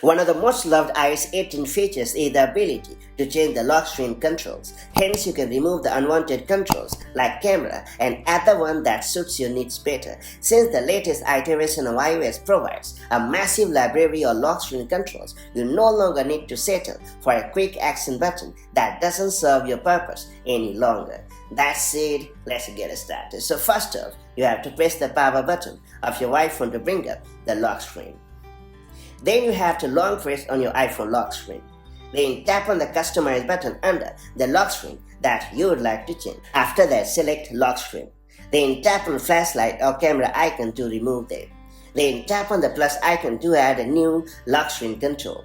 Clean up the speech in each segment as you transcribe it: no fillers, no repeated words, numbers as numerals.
One of the most loved iOS 18 features is the ability to change the lock screen controls. Hence, you can remove the unwanted controls like camera and add the one that suits your needs better. Since the latest iteration of iOS provides a massive library of lock screen controls, you no longer need to settle for a quick action button that doesn't serve your purpose any longer. That said, let's get started. So first off, you have to press the power button of your iPhone to bring up the lock screen. Then you have to long press on your iPhone lock screen. Then tap on the Customize button under the lock screen that you would like to change. After that, select Lock Screen. Then tap on flashlight or camera icon to remove them. Then tap on the plus icon to add a new lock screen control.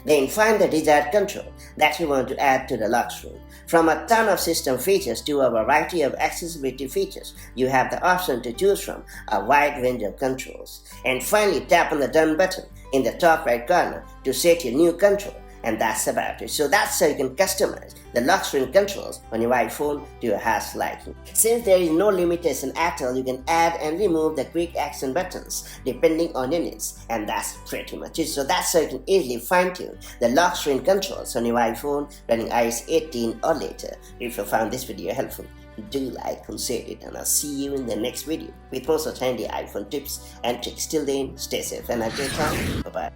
Then find the desired control that you want to add to the lock screen. From a ton of system features to a variety of accessibility features, you have the option to choose from a wide range of controls. And finally, tap on the Done button in the top right corner to set your new control. And that's about it. So that's how you can customize the lock screen controls on your iPhone to your heart's liking. Since there is no limitation at all, you can add and remove the quick action buttons depending on your needs. And that's pretty much it. So that's how you can easily fine-tune the lock screen controls on your iPhone running iOS 18 or later. If you found this video helpful, do like and share it, and I'll see you in the next video with more such handy iPhone tips and tricks. Till then, stay safe and have a great time. Bye-bye.